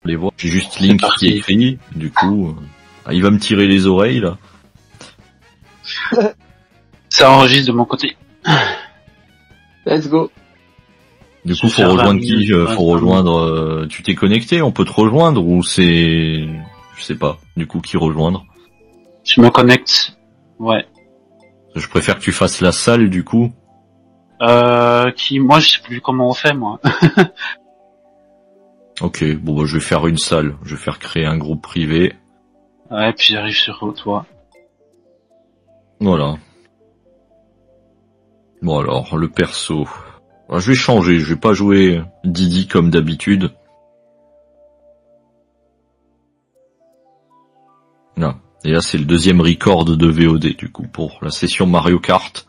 les voir. J'ai juste Link C'est qui écrit, du coup, il va me tirer les oreilles là. Ça enregistre de mon côté. Let's go. Du coup, Je vais faut faire rejoindre 20 qui minutes, Faut rejoindre. Tu t'es connecté, on peut te rejoindre ou c'est, je sais pas. Du coup, qui rejoindre? Je me connecte. Ouais. Je préfère que tu fasses la salle, du coup. Moi, je sais plus comment on fait, moi. Ok, bon, bah, je vais faire une salle. Je vais faire créer un groupe privé. Ouais, puis j'arrive sur toi. Voilà. Bon alors, le perso. Alors, je vais changer, je vais pas jouer Didi comme d'habitude. Non. Et là, c'est le deuxième record de VOD, du coup, pour la session Mario Kart.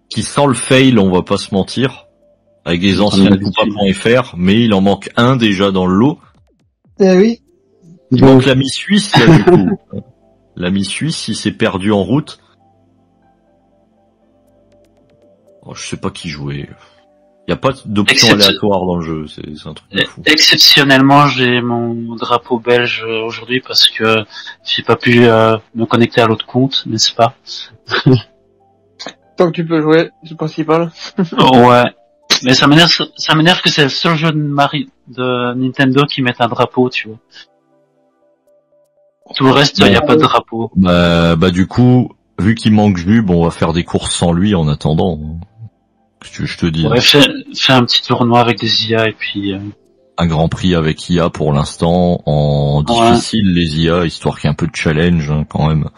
Qui sent le fail, on va pas se mentir. Avec des anciens coupa.fr, mais il en manque un déjà dans le lot. Eh oui. Il manque l'ami suisse, là, du coup. L'ami suisse, il s'est perdu en route. Oh, je sais pas qui jouer. Il y a pas d'option aléatoire dans le jeu, c'est un truc de fou. Exceptionnellement, j'ai mon drapeau belge aujourd'hui parce que j'ai pas pu me connecter à l'autre compte, n'est-ce pas? Tant que tu peux jouer, c'est le principal. Ouais. Mais ça m'énerve que c'est le seul jeu de Nintendo qui met un drapeau, tu vois. Tout le reste, il y a pas de drapeau. Bah du coup, vu qu'il manque Jub, on va faire des courses sans lui en attendant. Qu'est-ce que je te dis? Ouais, fais un petit tournoi avec des IA et puis... Un grand prix avec IA pour l'instant, en difficile les IA, histoire qu'il y ait un peu de challenge hein, quand même.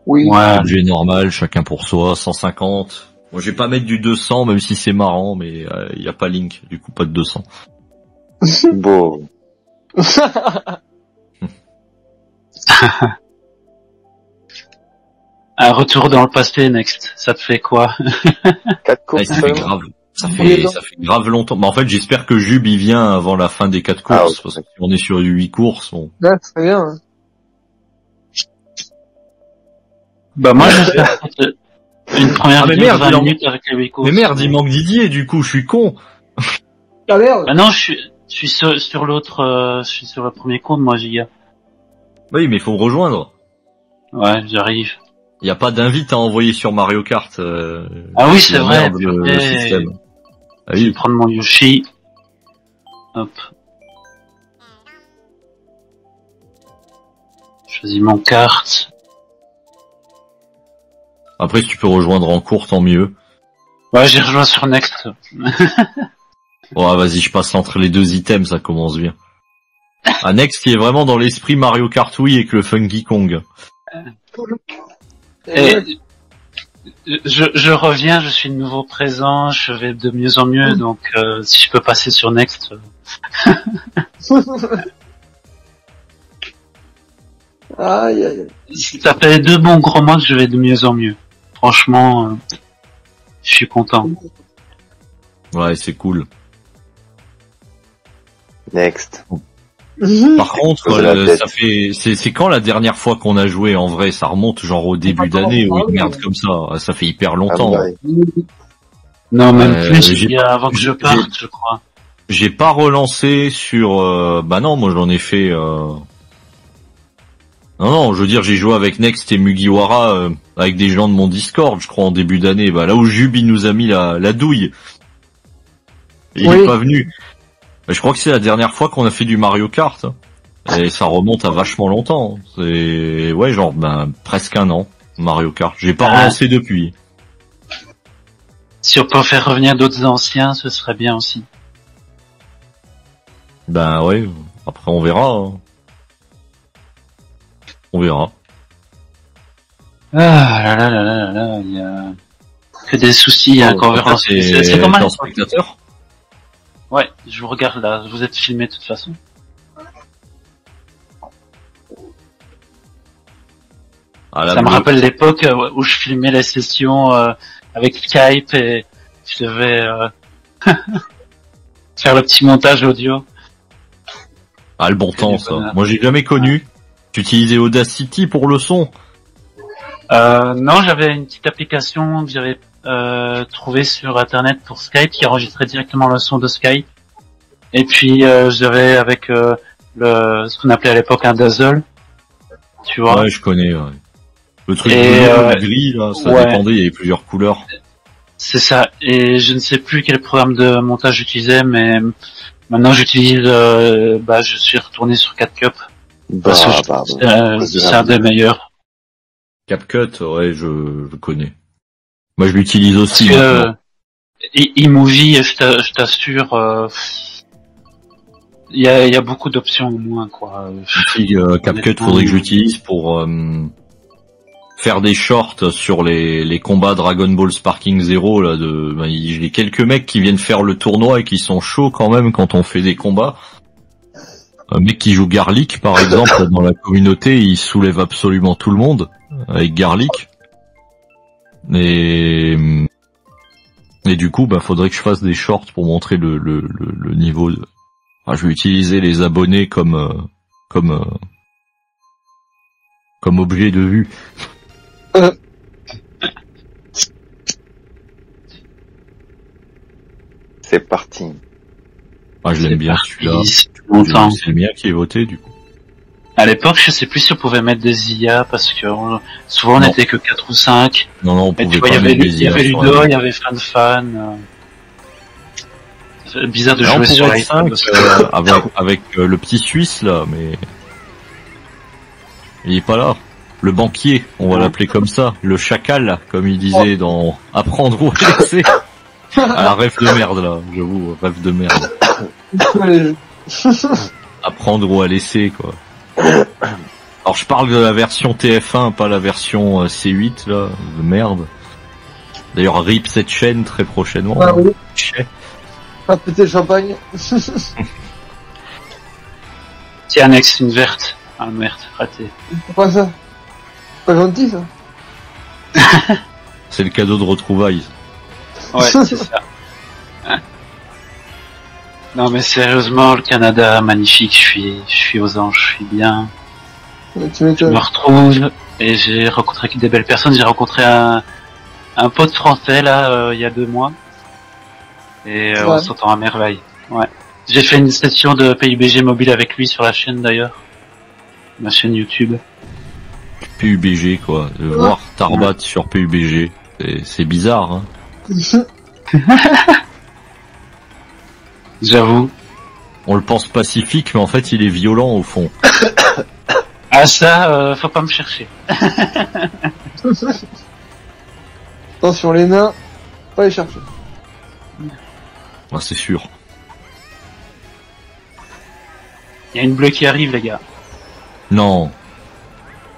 Oui. Ouais. Budget normal, chacun pour soi, 150. Moi je vais pas mettre du 200 même si c'est marrant, mais il y a pas Link, du coup pas de 200. Bon. Un retour dans le passé, Next. Ça te fait quoi? 4 courses. Ça fait grave. Ça fait grave longtemps. Mais en fait, j'espère que Jub il vient avant la fin des 4 courses. Parce que si on est sur 8 courses, on... Ouais, très bien. Hein. Bah moi, j'espère une première mais vidéo merde, 20 minutes avec les 8 courses. Mais merde, il manque Didier, du coup, je suis con. Ah merde. Bah non, je suis sur l'autre, je suis sur le premier compte, moi, Giga. Oui, mais il faut me rejoindre. Ouais, j'arrive. Il n'y a pas d'invite à envoyer sur Mario Kart. Ah oui, c'est vrai. Le système. Ah Je vais oui. prendre mon Yoshi. Hop. Je choisis mon carte. Après, si tu peux rejoindre en cours, tant mieux. Ouais, j'ai rejoint sur Next. Oh, vas-y, je passe entre les deux items, ça commence bien. Ah, Next qui est vraiment dans l'esprit Mario Kart Wii avec le Funky Kong. Et je reviens, je suis de nouveau présent, je vais de mieux en mieux, donc si je peux passer sur Next. Aïe, aïe, aïe. Ça fait 2 bons gros mois que je vais de mieux en mieux. Franchement, je suis content. Ouais, c'est cool. Next. Par contre, ça fait, c'est quand la dernière fois qu'on a joué en vrai? Ça remonte genre au début d'année ou une merde comme ça. Ça fait hyper longtemps. Non, même plus, avant que je parte, je crois. J'ai pas relancé sur, bah non, moi j'en ai fait, non, je veux dire, j'ai joué avec Next et Mugiwara, avec des gens de mon Discord, je crois, en début d'année. Bah là où Jubi nous a mis la douille. Et il est pas venu. Je crois que c'est la dernière fois qu'on a fait du Mario Kart. Et ça remonte à vachement longtemps. C'est, ouais, genre, presque un an, Mario Kart. J'ai pas relancé depuis. Si on peut faire revenir d'autres anciens, ce serait bien aussi. Ben ouais, après on verra. Hein. On verra. Ah là là là là là, il y a que des soucis à conférence. C'est pas mal. Spectateur. Ouais, je vous regarde là, vous êtes filmé de toute façon. Ça me rappelle l'époque où je filmais les sessions avec Skype et je devais faire le petit montage audio. Ah, le bon temps, ça. Moi, j'ai jamais connu. Tu utilisais Audacity pour le son? Non, j'avais une petite application que j'avais trouvée sur Internet pour Skype qui enregistrait directement le son de Skype. Et puis, j'avais avec ce qu'on appelait à l'époque un dazzle. Tu vois. Ouais, je connais, ouais. Le truc Et, bleu, le gris, là, ça ouais. dépendait, il y avait plusieurs couleurs. C'est ça. Et je ne sais plus quel programme de montage j'utilisais, mais maintenant j'utilise, je suis retourné sur CapCut. Parce que c'est un des meilleurs. CapCut, ouais, je connais. Moi, je l'utilise aussi. Parce que, eMovie, je t'assure, il y a beaucoup d'options au moins, quoi. CapCut, faudrait que j'utilise pour faire des shorts sur les combats Dragon Ball Sparking Zero là. J'ai quelques mecs qui viennent faire le tournoi et qui sont chauds quand même quand on fait des combats. Un mec qui joue Garlic par exemple dans la communauté, il soulève absolument tout le monde avec Garlic. Et du coup, faudrait que je fasse des shorts pour montrer le niveau. Enfin, je vais utiliser les abonnés comme objet de vue. C'est parti. Ah, je l'aime bien celui-là. C'est le mien qui est voté du coup. À l'époque, je sais plus si on pouvait mettre des IA parce que souvent on n'était que 4 ou 5. Non, on pouvait pas mettre des IA. Il y avait Ludo, il y avait FanFan. C'est bizarre de jouer sur les 5 avec le petit Suisse là, mais il est pas là. Le banquier, on va l'appeler comme ça. Le chacal, comme il disait dans Apprendre ou laisser. Ah, rêve de merde là, j'avoue, rêve de merde. Apprendre ou à laisser quoi. Alors je parle de la version TF1, pas la version C8 là, de merde. D'ailleurs rip cette chaîne très prochainement. Ah oui. Pas péter le champagne. Tiens, Next, une verte. Ah merde, raté. Pourquoi ça? Pas gentil ça. C'est le cadeau de retrouvailles. Ouais, c'est ça. Non mais sérieusement, le Canada, magnifique, je suis aux anges, je suis bien. Je me retrouve et j'ai rencontré des belles personnes. J'ai rencontré un pote français là il y a 2 mois et on s'entend à merveille. Ouais. J'ai fait une session de PUBG mobile avec lui sur la chaîne d'ailleurs, ma chaîne YouTube. PUBG quoi, voir Tarbat sur PUBG, c'est bizarre. Hein. J'avoue. On le pense pacifique, mais en fait il est violent au fond. Ah ça, faut pas me chercher. Attention les nains, pas les chercher. Ah, c'est sûr. Il y a une bleue qui arrive les gars. Non.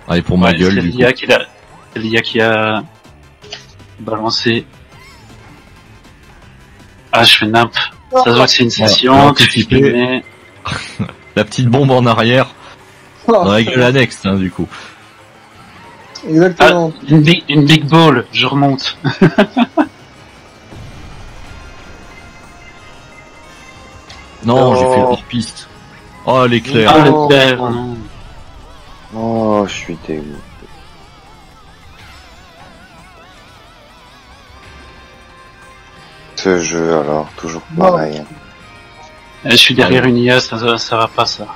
Allez pour ma gueule du coup. C'est l'IA qui a balancé. Ah je fais nimp. Ça se voit que c'est une session, que je suis filmé. La petite bombe en arrière. Dans la gueule annexe, hein, du coup. Exactement. Ah, une big ball, je remonte. Non, j'ai fait hors piste. Oh, l'éclair. Ah, l'éclair, non. Oh, je suis dégoûté. Ce jeu, alors, toujours pareil. Je suis derrière une IA, ça va pas, ça.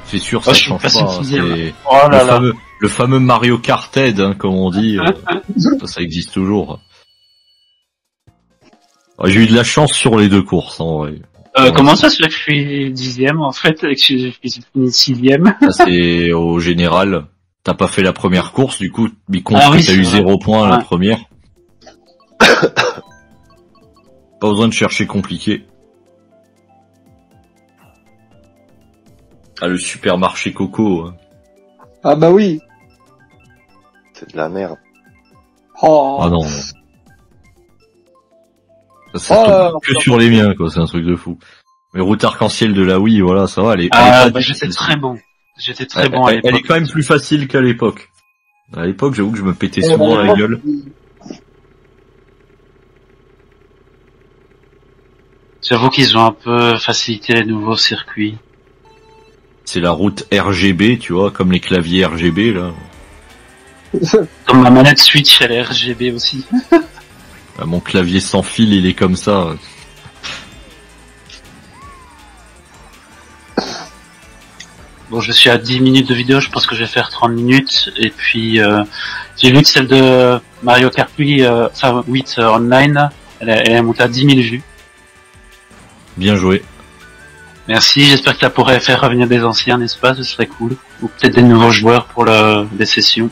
C'est sûr, ça change pas. C'est oh là là. Le fameux Mario Kart Head, hein, comme on dit. Ça existe toujours. J'ai eu de la chance sur les 2 courses, en vrai. Comment ça se fait que je suis 10ème, en fait, et que je suis fini 6ème? C'est au général. T'as pas fait la première course, du coup, il compte que t'as eu 0 points la première. Pas besoin de chercher compliqué. Ah, le supermarché Coco. Hein. Ah bah oui. C'est de la merde. Oh. Ah non. Ça tombe que sur les miens, quoi. C'est un truc de fou. Mais route arc-en-ciel de la Wii, voilà, ça va. J'étais très bon. J'étais très bon à l'époque. Elle est quand même plus facile qu'à l'époque. À l'époque, j'avoue que je me pétais souvent la gueule. J'avoue qu'ils ont un peu facilité les nouveaux circuits. C'est la route RGB, tu vois, comme les claviers RGB, là. Comme ma manette Switch, elle est RGB aussi. Ah, mon clavier sans fil, il est comme ça. Bon, je suis à 10 minutes de vidéo, je pense que je vais faire 30 minutes. Et puis, j'ai vu que celle de Mario Kart 8, 8 online, elle est montée à 10 000 vues. Bien joué. Merci, j'espère que ça pourrait faire revenir des anciens, n'est-ce pas? Ce serait cool. Ou peut-être des nouveaux joueurs pour les sessions.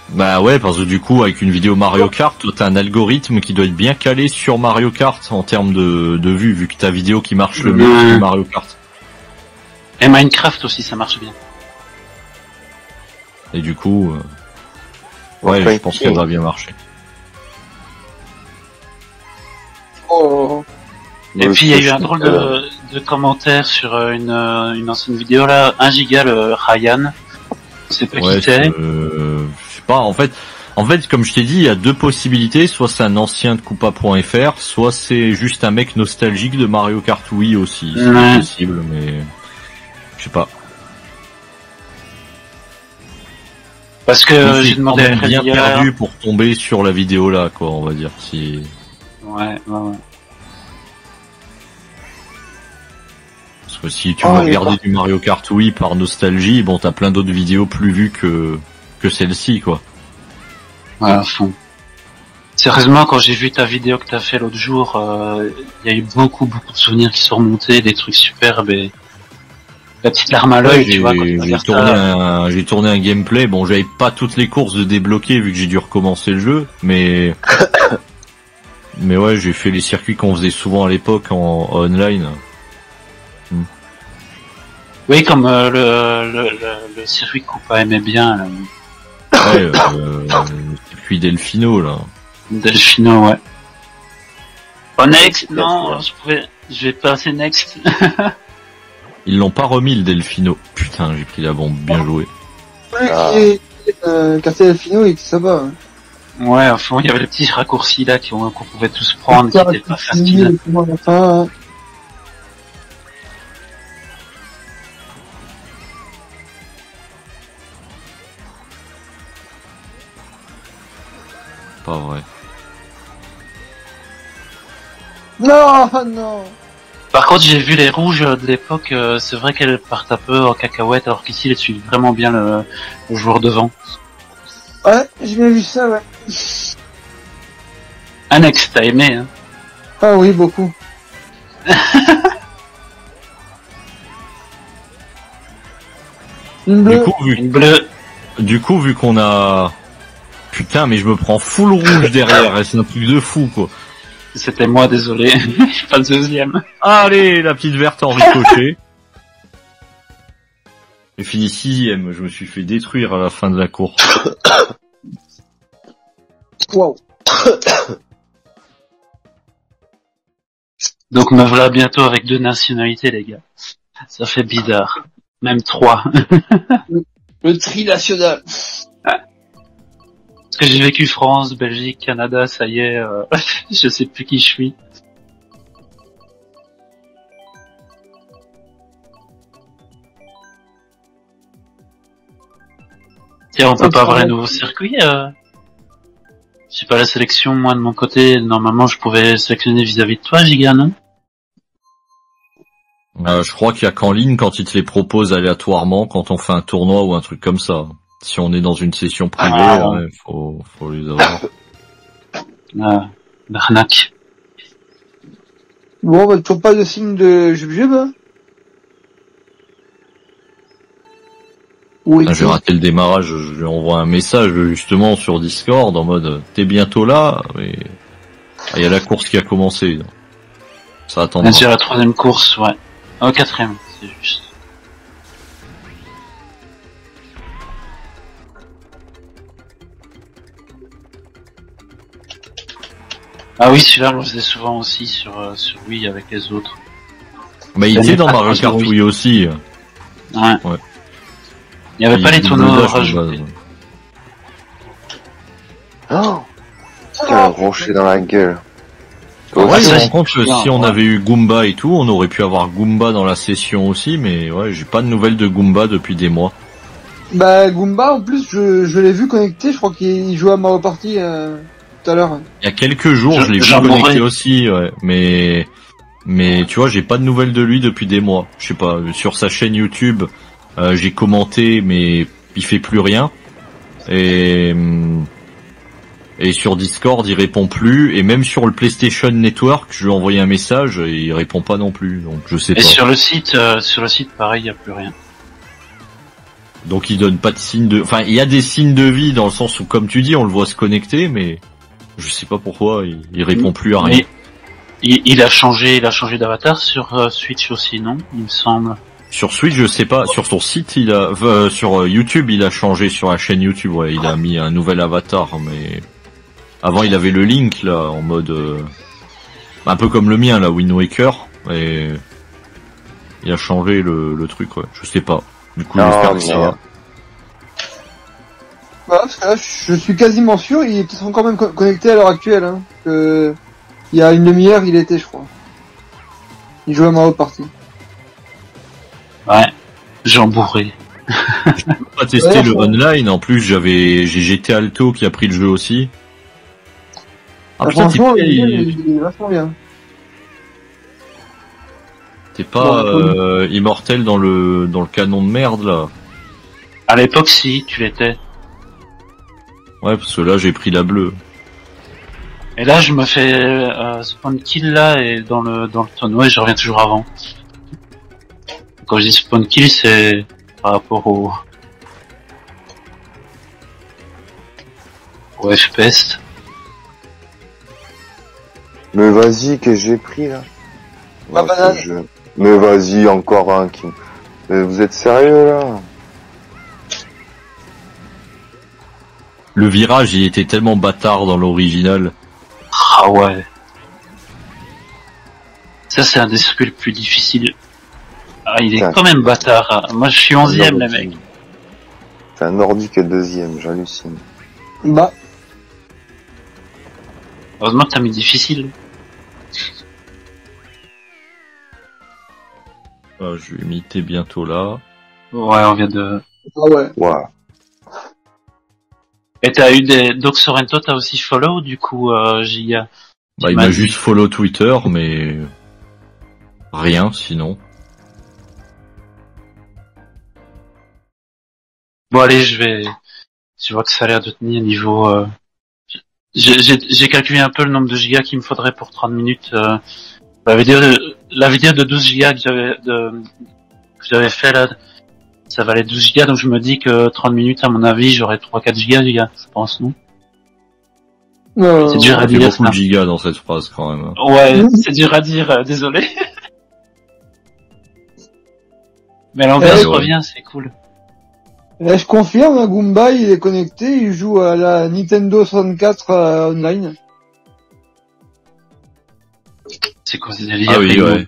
Bah ouais, parce que du coup, avec une vidéo Mario Kart, toi, t'as un algorithme qui doit être bien calé sur Mario Kart en termes de vues, vu que ta vidéo qui marche le mieux, c'est Mario Kart. Et Minecraft aussi, ça marche bien. Et du coup, ouais, je pense qu'elle va bien marcher. Oh. Et puis, il y a eu un drôle de commentaire sur une ancienne vidéo, là, 1 giga, le Ryan. Je sais pas qui c'est. Je sais pas, en fait, comme je t'ai dit, il y a deux possibilités, soit c'est un ancien de Coupa.fr, soit c'est juste un mec nostalgique de Mario Kart Wii aussi, c'est possible, mais je sais pas. Parce que j'ai demandé à bien perdu pour tomber sur la vidéo là, quoi, on va dire, si... Ouais. Parce que si tu veux regarder du Mario Kart Wii par nostalgie, bon, t'as plein d'autres vidéos plus vues que celle-ci, quoi. Ouais, à fond. Sérieusement, quand j'ai vu ta vidéo que t'as fait l'autre jour, il y a eu beaucoup de souvenirs qui sont remontés, des trucs superbes et la petite larme à l'œil, tu vois. J'ai tourné un gameplay, bon, j'avais pas toutes les courses de débloquer vu que j'ai dû recommencer le jeu, mais ouais, j'ai fait les circuits qu'on faisait souvent à l'époque en online. Oui, comme le circuit que Coupa aimait bien. Ouais, le circuit Delfino, là. Delfino, ouais. Oh, next, non, je vais passer next. Ils l'ont pas remis, le Delfino. Putain, j'ai pris la bombe, bien joué. Quartier Delfino, il était sympa. Hein. Ouais, enfin, il y avait les petits raccourcis là qu'on pouvait tous prendre, qui étaient pas faciles. Pas vrai. Non. Par contre, j'ai vu les rouges de l'époque, c'est vrai qu'elles partent un peu en cacahuète, alors qu'ici, elles suivent vraiment bien le joueur devant. Ouais, j'ai bien vu ça, ouais. Annex, t'as aimé, hein? Ah oui, beaucoup. Une bleue. Une bleue. Du coup, vu qu'on a... Putain, mais je me prends full rouge derrière, c'est un truc de fou, quoi. C'était moi, désolé. Je suis pas le deuxième. Allez, la petite verte en ricochet. J'ai fini 6ème, je me suis fait détruire à la fin de la course. Wow. Donc me voilà bientôt avec 2 nationalités, les gars. Ça fait bizarre. Même 3. Le tri-national. Parce que j'ai vécu France, Belgique, Canada, ça y est, je sais plus qui je suis. Tiens, on peut pas avoir un nouveau circuit J'ai pas la sélection, moi, de mon côté. Normalement, je pouvais sélectionner vis-à-vis de toi, Giga, non? Je crois qu'il y a qu'en ligne quand ils te les proposent aléatoirement, quand on fait un tournoi ou un truc comme ça. Si on est dans une session privée, ouais, faut les avoir. L'arnaque. Bon, bah, toujours pas de signe de jub, hein? Oui. J'ai raté le démarrage, je lui envoie un message justement sur Discord en mode t'es bientôt là, mais il y a la course qui a commencé. Ça attendra. C'est la 3ème course, ouais. Oh, 4ème, c'est juste. Ah oui, celui-là, on le faisait souvent aussi sur Wii avec les autres. Mais il était dans Mario Kart Wii aussi. Ouais. Il n'y avait pas les tournois rajoutés. Oh, un rocher dans la gueule. Ouais, je me rends compte que si on avait eu Goomba et tout, on aurait pu avoir Goomba dans la session aussi, mais ouais, j'ai pas de nouvelles de Goomba depuis des mois. Bah, Goomba, en plus, je l'ai vu connecté, je crois qu'il jouait à Mario Party tout à l'heure. Il y a quelques jours, je l'ai vu connecté aussi, ouais, mais tu vois, j'ai pas de nouvelles de lui depuis des mois. Je sais pas, sur sa chaîne YouTube, J'ai commenté, mais il fait plus rien. Et sur Discord, il répond plus. Et même sur le PlayStation Network, je lui ai envoyé un message et il répond pas non plus. Donc je sais pas. Et sur le site, pareil, il y a plus rien. Donc il donne pas de signe de... Enfin, il y a des signes de vie dans le sens où, comme tu dis, on le voit se connecter, mais je sais pas pourquoi il répond plus à rien. Mais il a changé d'avatar sur Switch aussi, non? Il me semble. Sur Switch, je sais pas. Sur son site, sur YouTube, il a changé sur la chaîne YouTube. Ouais, il a mis un nouvel avatar, mais avant il avait le Link là, en mode un peu comme le mien là, Wind Waker, et il a changé le truc. Ouais, je sais pas. Du coup, j'espère que ça va. Bah, je suis quasiment sûr, il est peut-être encore même connecté à l'heure actuelle. Hein, que il y a une demi-heure, il était, je crois. Il jouait à Mario Party. Ouais, j'en bourré. Je peux pas tester le online. En plus, j'ai GT Alto qui a pris le jeu aussi. Ah, franchement, il est vachement bien. T'es pas immortel dans le canon de merde là. À l'époque, si, tu l'étais. Ouais, parce que là j'ai pris la bleue. Et là, je me fais spawn kill là et dans le tonneau et je reviens toujours avant. Quand je dis spawn kill, c'est par rapport au FPS. Mais vas-y, que j'ai pris là. Ah, banane. Mais vas-y, encore un qui... Mais vous êtes sérieux là? Le virage, il était tellement bâtard dans l'original. Ah ouais. Ça, c'est un des trucs les plus difficiles. Ah, il est quand même bâtard. Hein. Moi, je suis 11ème, les mecs. C'est un nordique 2ème, j'hallucine. Bah. Heureusement que t'as mis difficile. Je vais imiter bientôt là. Ouais, on vient de... Ah ouais. Ouais. Et t'as eu des... Doc Sorrento, t'as aussi follow, du coup, Giga. Bah, il m'a juste follow Twitter, mais... rien, sinon. Bon, allez, je vois que ça a l'air de tenir niveau... J'ai calculé un peu le nombre de gigas qu'il me faudrait pour 30 minutes. La vidéo de 12 gigas que j'avais fait là, ça valait 12 gigas, donc je me dis que 30 minutes, à mon avis, j'aurais 3-4 gigas, je pense, non? C'est dur à dire. Il y a beaucoup de gigas dans cette phrase, quand même. Ouais, c'est dur à dire, désolé. Mais l'ambiance revient, c'est cool. Là, je confirme, hein, Goomba, il est connecté, il joue à la Nintendo 64 online. C'est quoi ces délires? Ah oui, ouais.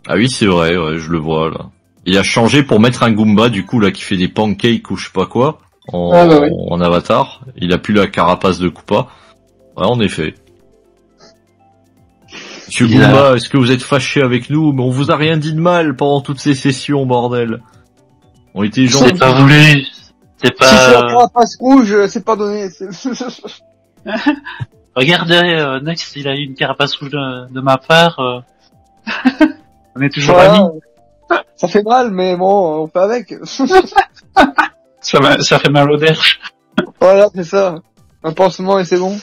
Ah oui, c'est vrai, ouais, je le vois, là. Il a changé pour mettre un Goomba, du coup, là, qui fait des pancakes ou je sais pas quoi, en avatar. Il a plus la carapace de Koopa. Ouais, en effet. Monsieur Goomba, est-ce que vous êtes fâché avec nous? Mais on vous a rien dit de mal pendant toutes ces sessions, bordel. On était gentils. C'est pas voulu. C'est pas... Si c'est la carapace rouge, c'est pas donné. Regardez, Next, il a eu une carapace rouge de ma part. On est toujours amis. Ça fait mal, mais bon, on fait avec. Ça fait mal au derche. Voilà, c'est ça. Un pansement et c'est bon.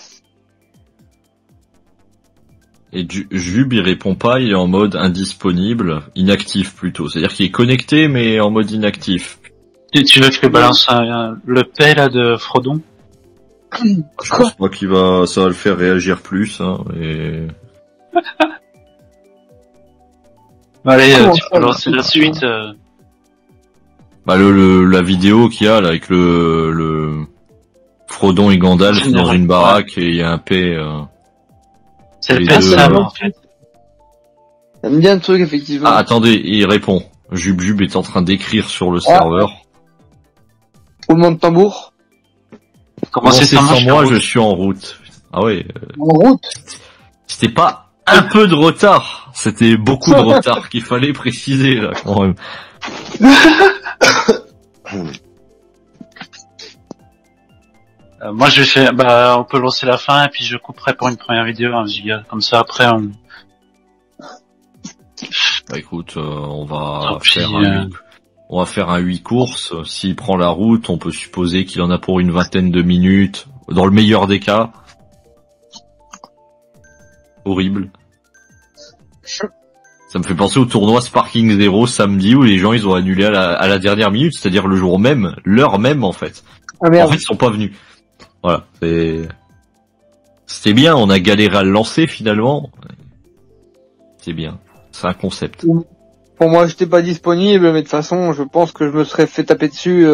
Et Jub, il répond pas, il est en mode indisponible, inactif plutôt. C'est-à-dire qu'il est connecté, mais en mode inactif. Tu veux que je balance le paix, là, de Frodon? Je pense pas ça va le faire réagir plus, hein, et... Allez, tu peux lancer la suite. Bah, la vidéo qu'il y a, là, avec le Frodon et Gandalf dans une baraque, et il y a un paix, c'est le paix Sam, en fait. J'aime bien le truc, effectivement. Ah, attendez, il répond. Jub est en train d'écrire sur le serveur. Roulement de tambour. Comment c'est sans moi, je suis en route. Ah ouais. En route? C'était pas un peu de retard. C'était beaucoup de retard qu'il fallait préciser, là, quand même. Moi, on peut lancer la fin et puis je couperai pour une première vidéo, un giga. Comme ça, après, Bah écoute, on va faire un 8 courses. S'il prend la route, on peut supposer qu'il en a pour une 20aine de minutes, dans le meilleur des cas. Horrible. Ça me fait penser au tournoi Sparking Zero samedi où les gens ils ont annulé à la dernière minute, c'est-à-dire le jour même, l'heure même en fait. Ah merde. En fait, ils sont pas venus. Voilà, c'était bien, on a galéré à le lancer finalement. C'est bien, c'est un concept. Pour moi, j'étais pas disponible, mais de toute façon, je pense que je me serais fait taper dessus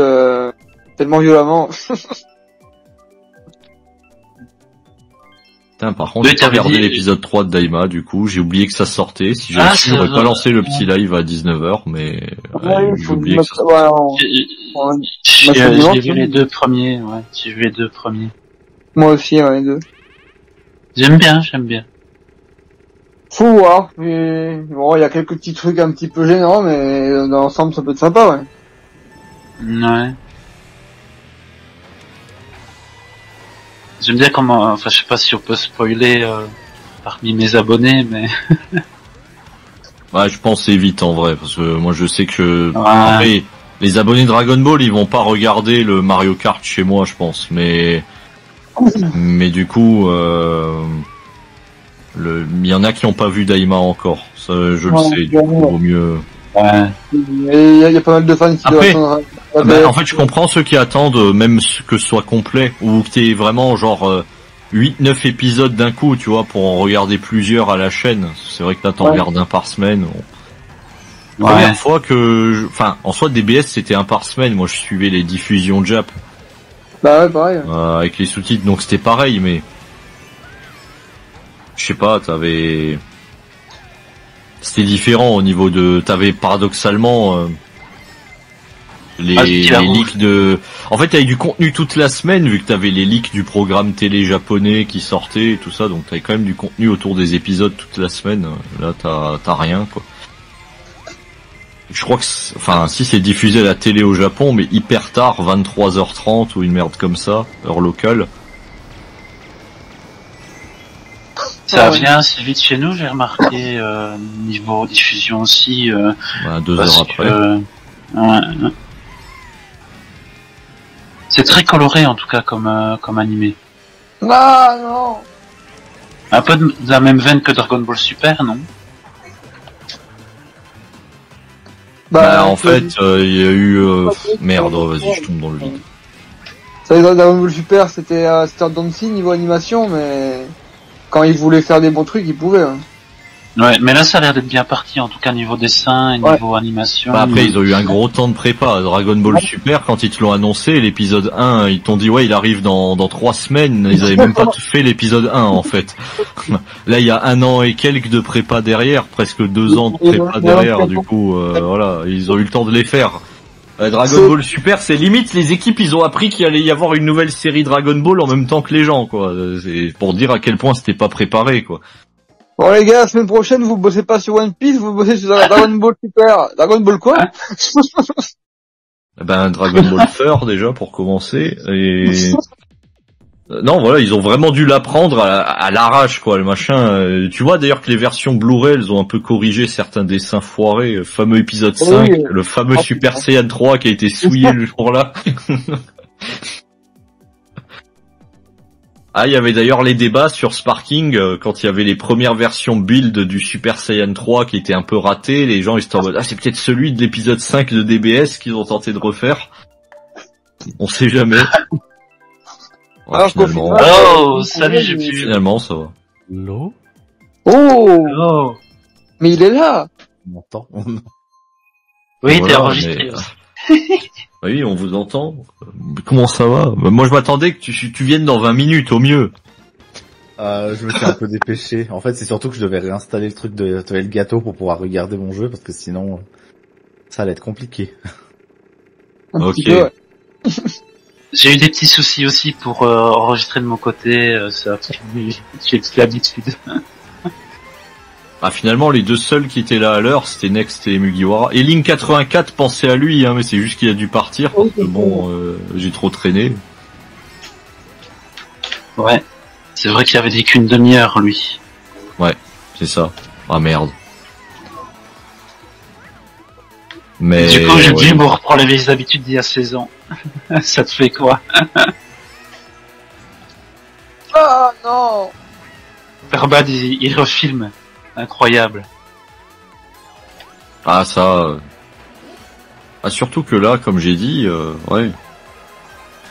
tellement violemment. Putain, par contre, j'ai regardé l'épisode 3 de Daima, du coup, j'ai oublié que ça sortait. Si j'avais su, j'aurais pas lancé le petit live à 19h, mais j'ai oublié que ça sortait. J'ai vu les deux premiers, ouais. J'ai vu les deux premiers. Moi aussi, les deux. J'aime bien. Faut voir, mais bon, il y a quelques petits trucs un petit peu gênants, mais dans l'ensemble, ça peut être sympa, ouais. Ouais. J'aime bien comment, enfin, je sais pas si on peut spoiler parmi mes abonnés, mais. Ouais, je pense c'est vite en vrai, parce que moi je sais que après, les abonnés Dragon Ball, ils vont pas regarder le Mario Kart chez moi, je pense, mais du coup, il y en a qui ont pas vu Daima encore, ça je le sais, du coup, vaut mieux. Ouais. Il y a pas mal de fans qui doivent attendre. En fait, je comprends ceux qui attendent même que ce soit complet ou que t'aies vraiment genre 8-9 épisodes d'un coup, tu vois, pour en regarder plusieurs à la chaîne. C'est vrai que là, t'en regardes un par semaine. Première fois que, enfin, en soi, DBS c'était un par semaine. Moi, je suivais les diffusions Jap. Bah ouais, pareil. Avec les sous-titres, donc c'était pareil, mais je sais pas, c'était différent au niveau de, t'avais paradoxalement les leaks de... En fait, t'avais du contenu toute la semaine, vu que t'avais les leaks du programme télé japonais qui sortait et tout ça, donc t'avais quand même du contenu autour des épisodes toute la semaine. Là, t'as rien, quoi. Je crois que, si c'est diffusé à la télé au Japon, mais hyper tard, 23h30 ou une merde comme ça, heure locale. Ça vient assez vite chez nous, j'ai remarqué, niveau diffusion aussi. 2 heures après. C'est très coloré en tout cas comme animé. Ah non. Un peu de la même veine que Dragon Ball Super, non? En fait, il y a eu... merde, vas-y, je tombe dans le vide. Ça, Dragon Ball Super, c'était dancing niveau animation, mais quand ils voulaient faire des bons trucs, ils pouvaient. Hein. Ouais, mais là ça a l'air d'être bien parti, en tout cas niveau dessin et niveau animation. Après ils ont eu un gros temps de prépa. Dragon Ball Super, quand ils te l'ont annoncé, l'épisode 1, ils t'ont dit il arrive dans 3 semaines, ils avaient même pas fait l'épisode 1 en fait. Là il y a 1 an et quelques de prépa derrière, presque 2 ans de prépa derrière, du coup voilà, ils ont eu le temps de les faire. Dragon Ball Super, c'est limite les équipes ils ont appris qu'il allait y avoir une nouvelle série Dragon Ball en même temps que les gens, quoi. C'est pour dire à quel point c'était pas préparé, quoi. Bon les gars, la semaine prochaine, vous bossez pas sur One Piece, vous bossez sur Dragon Ball Super. Dragon Ball quoi? Dragon Ball Fur déjà pour commencer. Et non voilà, ils ont vraiment dû l'apprendre à l'arrache, quoi, le machin. Tu vois d'ailleurs que les versions Blu-ray, elles ont un peu corrigé certains dessins foirés. Le fameux épisode 5, le fameux Super Saiyan 3 qui a été souillé le jour-là. Il y avait d'ailleurs les débats sur Sparking, quand il y avait les premières versions build du Super Saiyan 3 qui étaient un peu ratées, les gens ils étaient en mode c'est peut-être celui de l'épisode 5 de DBS qu'ils ont tenté de refaire. On sait jamais. Finalement... salut, j'ai pu... Finalement, ça va. Hello? Oh! Mais il est là! On m'entend? Oui, t'es enregistré. Oui, on vous entend. Comment ça va? Moi, je m'attendais que tu viennes dans 20 minutes, au mieux. Je me suis un peu dépêché. En fait, c'est surtout que je devais réinstaller le truc de le gâteau pour pouvoir regarder mon jeu, parce que sinon, ça allait être compliqué. Ok. J'ai eu des petits soucis aussi pour enregistrer de mon côté, ça j'ai l'habitude. Finalement, les deux seuls qui étaient là à l'heure, c'était Next et Mugiwara. Et Link 84 pensait à lui, mais c'est juste qu'il a dû partir, parce que j'ai trop traîné. Ouais. C'est vrai qu'il avait dit qu'une demi-heure, lui. Ouais, c'est ça. Ah merde. Mais du coup, je dis, on reprend les vieilles habitudes d'il y a 16 ans. Ça te fait quoi? Ah non. Verbad, il refilme. Incroyable. Ah ça. Ah surtout que là, comme j'ai dit, ouais.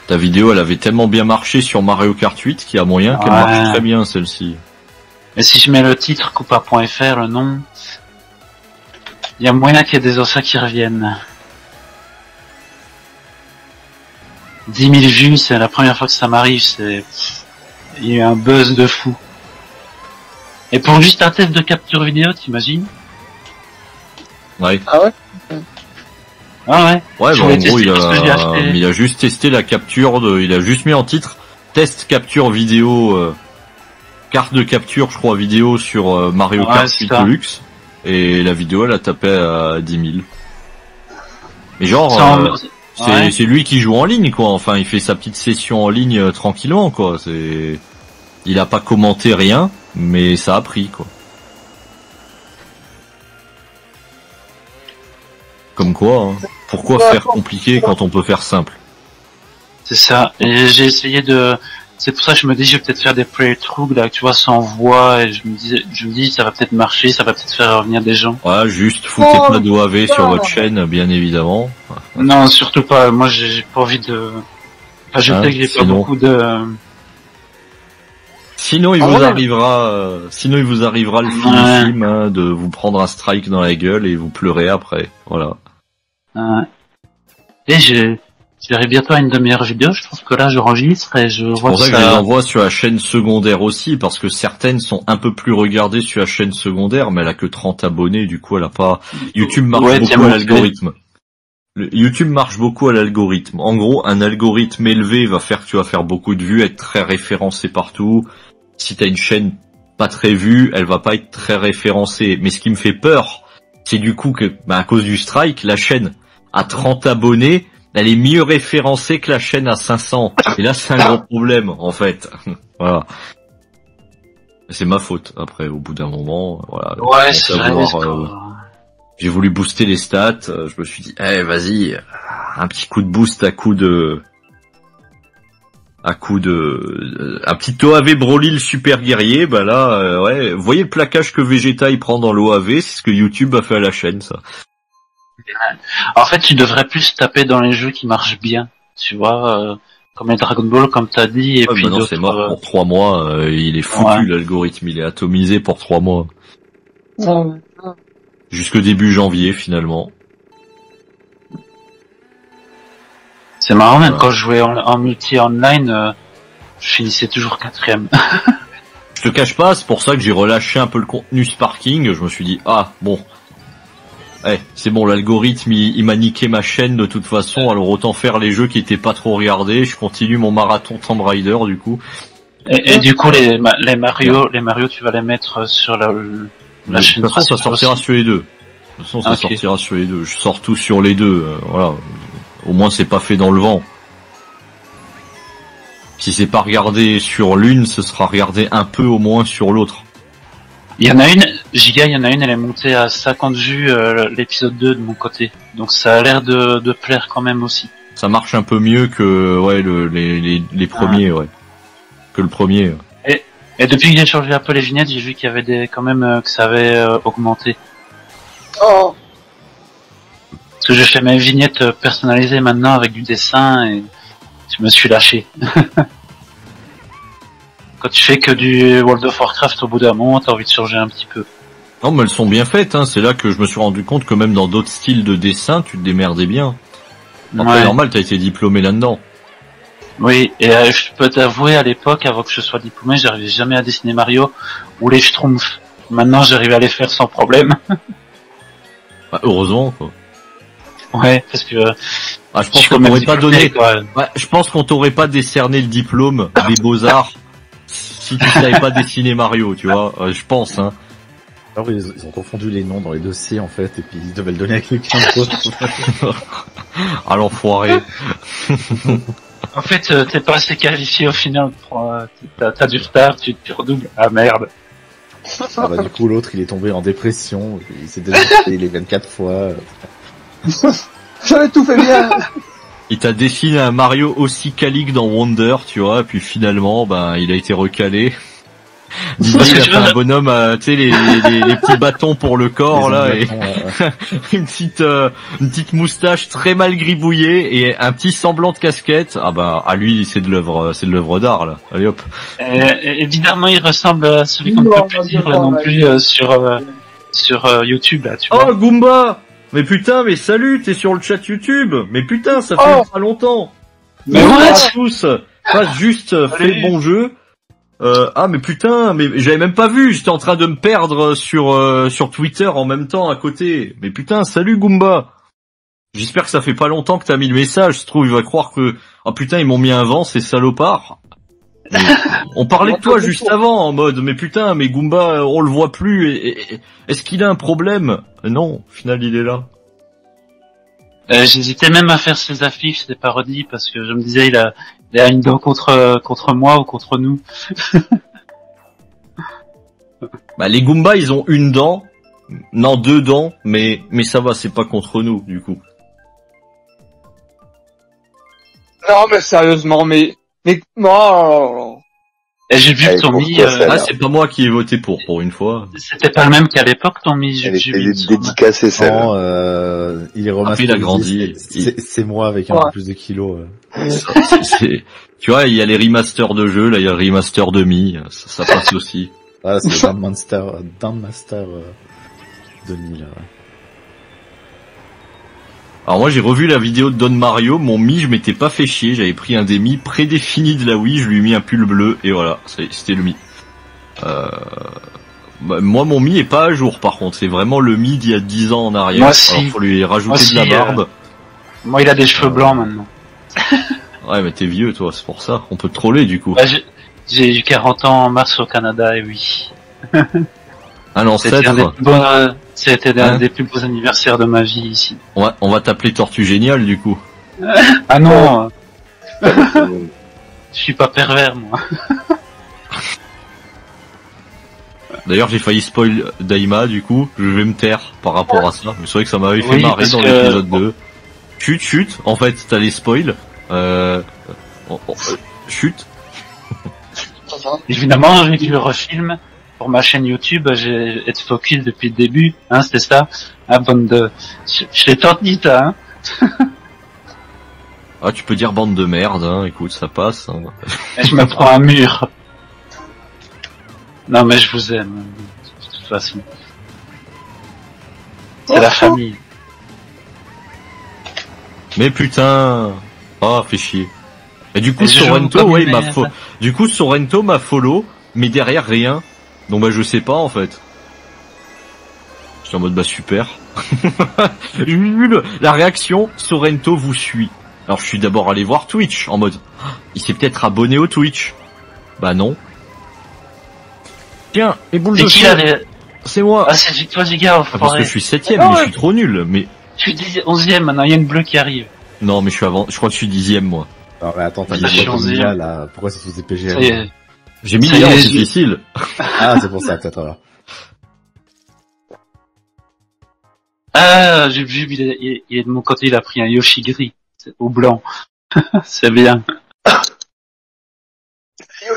Ta vidéo, elle avait tellement bien marché sur Mario Kart 8 qu'il y a moyen qu'elle marche très bien celle-ci. Mais si je mets le titre coupa.fr, le nom, il y a moyen qu'il y ait des anciens qui reviennent. 10 000 vues, c'est la première fois que ça m'arrive, il y a eu un buzz de fou. Et pour juste un test de capture vidéo, t'imagines? Ouais. Ah ouais? Ah ouais. Ouais, bah en gros, il a juste testé la capture il a juste mis en titre test capture vidéo, carte de capture, je crois, vidéo sur Mario Kart 8 Deluxe. Et la vidéo, elle a tapé à 10 000. Mais genre, c'est lui qui joue en ligne, quoi. Enfin, il fait sa petite session en ligne tranquillement, quoi. Il a pas commenté rien, mais ça a pris, quoi. Comme quoi, hein. Pourquoi faire compliqué quand on peut faire simple? C'est ça. Et j'ai essayé c'est pour ça que je me dis, je vais peut-être faire des playthroughs, là, tu vois, sans voix, et je me dis, ça va peut-être marcher, ça va peut-être faire revenir des gens. Ouais, juste foutez pas d'OAV sur votre chaîne, bien évidemment. Non, surtout pas. Moi, j'ai pas envie de... Enfin, je sais que j'ai pas beaucoup de... Sinon, il vous arrivera le film, hein, de vous prendre un strike dans la gueule et vous pleurez après. Voilà. Et j'arrive bientôt à une demi-heure vidéo, je trouve que là j'enregistre et je vois ça... C'est pour ça que je les envoie sur la chaîne secondaire aussi, parce que certaines sont un peu plus regardées sur la chaîne secondaire, mais elle a que 30 abonnés, du coup elle a pas... YouTube marche beaucoup à l'algorithme. YouTube marche beaucoup à l'algorithme. En gros, un algorithme élevé va faire que tu vas faire beaucoup de vues, être très référencé partout. Si t'as une chaîne pas très vue, elle va pas être très référencée. Mais ce qui me fait peur, c'est du coup que, à cause du strike, la chaîne à 30 abonnés, elle est mieux référencée que la chaîne à 500. Et là, c'est un gros problème, en fait. Voilà. C'est ma faute, après, au bout d'un moment, voilà. Ouais, c'est vrai, j'ai voulu booster les stats, je me suis dit, vas-y, un petit coup de boost à coup de un petit OAV Broly le super guerrier, bah là, ouais, vous voyez le plaquage que Vegeta il prend dans l'OAV, c'est ce que YouTube a fait à la chaîne, ça. En fait, tu devrais plus taper dans les jeux qui marchent bien, tu vois, comme les Dragon Ball, comme t'as dit, et puis non, c'est mort pour 3 mois, il est foutu, l'algorithme, il est atomisé pour 3 mois. Jusque début janvier, finalement. C'est marrant, même quand je jouais en multi online, je finissais toujours 4ème. Je te cache pas, c'est pour ça que j'ai relâché un peu le contenu Sparking, je me suis dit, bon, c'est bon, l'algorithme il m'a niqué ma chaîne de toute façon, alors autant faire les jeux qui étaient pas trop regardés, je continue mon marathon Tomb Raider du coup. Et du coup les Mario tu vas les mettre sur la chaîne. De toute façon ça sortira sur les deux. De toute façon ça sortira sur les deux, je sors tout sur les deux, voilà. Au moins c'est pas fait dans le vent. Si c'est pas regardé sur l'une, ce sera regardé un peu au moins sur l'autre. Il y en a une, Giga, elle est montée à 50 vues l'épisode 2 de mon côté. Donc ça a l'air de plaire quand même aussi. Ça marche un peu mieux que les premiers, que le premier. Et depuis que j'ai changé un peu les vignettes, j'ai vu qu'il y avait quand même que ça avait augmenté. Oh. Parce que je fais mes vignettes personnalisées maintenant avec du dessin et je me suis lâché. Quand tu fais que du World of Warcraft, au bout d'un moment, t'as envie de changer un petit peu. Non, mais elles sont bien faites, hein. C'est là que je me suis rendu compte que même dans d'autres styles de dessin, tu te démerdais bien. Après, normal, t'as été diplômé là-dedans. Oui, et je peux t'avouer, à l'époque, avant que je sois diplômé, j'arrivais jamais à dessiner Mario ou les Schtroumpfs. Maintenant, j'arrive à les faire sans problème. Heureusement, quoi. Ouais, parce que... je pense qu'on t'aurait pas donné... je pense qu'on t'aurait pas décerné le diplôme des Beaux-Arts si tu savais pas dessiner Mario, tu vois. Je pense, hein. Alors ils ont confondu les noms dans les dossiers en fait, et puis ils devaient le donner à quelqu'un d'autre. À l'enfoiré. En fait, t'es pas assez qualifié au final. T'as du retard, tu redoubles. Ah merde. Du coup l'autre il est tombé en dépression, il s'est désisté les 24 fois. J'avais tout fait bien. Il t'a dessiné un Mario aussi quali que dans Wonder, tu vois, puis finalement, ben, il a été recalé. Didier, il a fait un bonhomme, tu sais, les petits bâtons pour le corps, là, et une petite moustache très mal gribouillée et un petit semblant de casquette. Ah bah, à lui, c'est de l'œuvre d'art, là. Allez hop. Évidemment, il ressemble à celui qu'on ne peut plus dire, là, non plus, sur YouTube, là, tu vois. Oh, Goomba! Mais putain, mais salut, t'es sur le chat YouTube. Mais putain, ça fait pas longtemps. Mais ouais, tous. Pas juste fait bon jeu. Mais putain, mais j'avais même pas vu, j'étais en train de me perdre sur Twitter en même temps à côté. Mais putain, salut Goomba. J'espère que ça fait pas longtemps que t'as mis le message, se trouve il va croire que putain, ils m'ont mis un vent, ces salopards. On parlait de toi juste avant en mode mais putain, mais Goomba, on le voit plus est-ce qu'il a un problème? Non, au final il est là. J'hésitais même à faire ces affiches, ces parodies, parce que je me disais il a une dent contre moi ou contre nous. Bah les Goombas ils ont une dent, non 2 dents, mais ça va, c'est pas contre nous du coup. Non mais sérieusement, mais non. Et j'ai vu ton mi. C'est pas moi qui ai voté pour une fois. C'était pas le même qu'à l'époque ton mi. Elle est dédicacée celle-là. Il est remasterisé. Il a grandi. C'est moi avec un peu plus de kilos. Tu vois, il y a les remasters de jeux, là il y a le remaster de Mi, ça passe aussi. Ah, c'est Down Master 2000 là. Alors moi j'ai revu la vidéo de Don Mario, mon Mi je m'étais pas fait chier, j'avais pris un des Mi prédéfinis de la Wii, je lui ai mis un pull bleu et voilà, c'était le Mi. Moi mon Mi est pas à jour par contre, c'est vraiment le Mi d'il y a 10 ans en arrière. Moi aussi. Alors faut lui rajouter de la barbe. Moi il a des cheveux blancs maintenant. Ouais mais t'es vieux toi, c'est pour ça, on peut te troller du coup. Bah, j'ai eu 40 ans en mars au Canada et oui. Un ancêtre. C'était un des plus beaux anniversaires de ma vie ici. On va t'appeler Tortue Géniale du coup. Ah non. Je suis pas pervers moi. D'ailleurs j'ai failli spoil Daima du coup, je vais me taire par rapport à ça. Mais c'est vrai que ça m'avait fait marrer dans l'épisode 2. Chut, en fait t'as les spoils. Chut. Évidemment j'ai vu le refilm. Pour ma chaîne YouTube, j'ai été focus depuis le début, hein, c'était ça. Ah, bande de... Je l'ai tant dit, hein. Ah, tu peux dire bande de merde, hein, écoute, ça passe. Hein. Et je me prends un mur. Non, mais je vous aime, de toute façon. C'est la famille. Mais putain... fais chier. Et du coup, Sorrento, du coup, Sorrento m'a follow, mais derrière rien. Donc bah je sais pas en fait. J'étais en mode super. J'ai vu la réaction, Sorrento vous suit. Alors je suis d'abord allé voir Twitch en mode il s'est peut-être abonné au Twitch. Bah non. Tiens, les boules de feu. C'est moi. Ah c'est toi les gars, parce que je suis 7ème, mais je suis trop nul. Mais je suis 11ème maintenant, il y a une bleue qui arrive. Non mais je crois que je suis 10ème moi. Alors mais attends, t'as mis là, pourquoi c'est sous PG? J'ai mis les en difficile. Ah, c'est pour ça, peut-être, alors. Ah, j'ai vu, il est de mon côté, il a pris un Yoshi gris. Au blanc. C'est bien.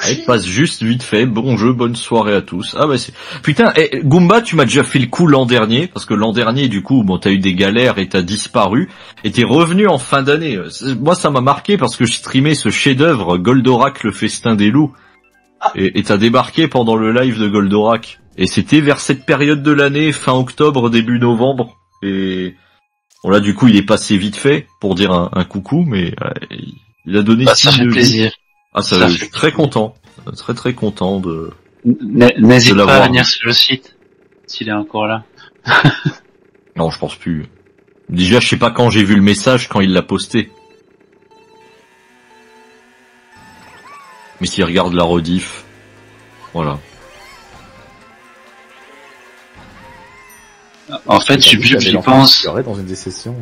Il passe juste vite fait, bon jeu, bonne soirée à tous. Ah bah c'est... Putain, Goomba, tu m'as déjà fait le coup l'an dernier, parce que l'an dernier, du coup, bon, t'as eu des galères et t'as disparu, et t'es revenu en fin d'année. Moi, ça m'a marqué parce que je streamais ce chef-d'œuvre, Goldorak, le festin des loups. Et t'as débarqué pendant le live de Goldorak. Et c'était vers cette période de l'année, fin octobre, début novembre. Et bon là du coup il est passé vite fait pour dire un coucou, mais il a donné ça fait plaisir. Ah ça je suis très content. Très content de... N'hésite pas à venir sur le site, s'il est encore là. Non je pense plus. Déjà je sais pas quand j'ai vu le message, quand il l'a posté. Mais s'il regarde la rediff, voilà. En fait, j'y pense. Dans une des sessions.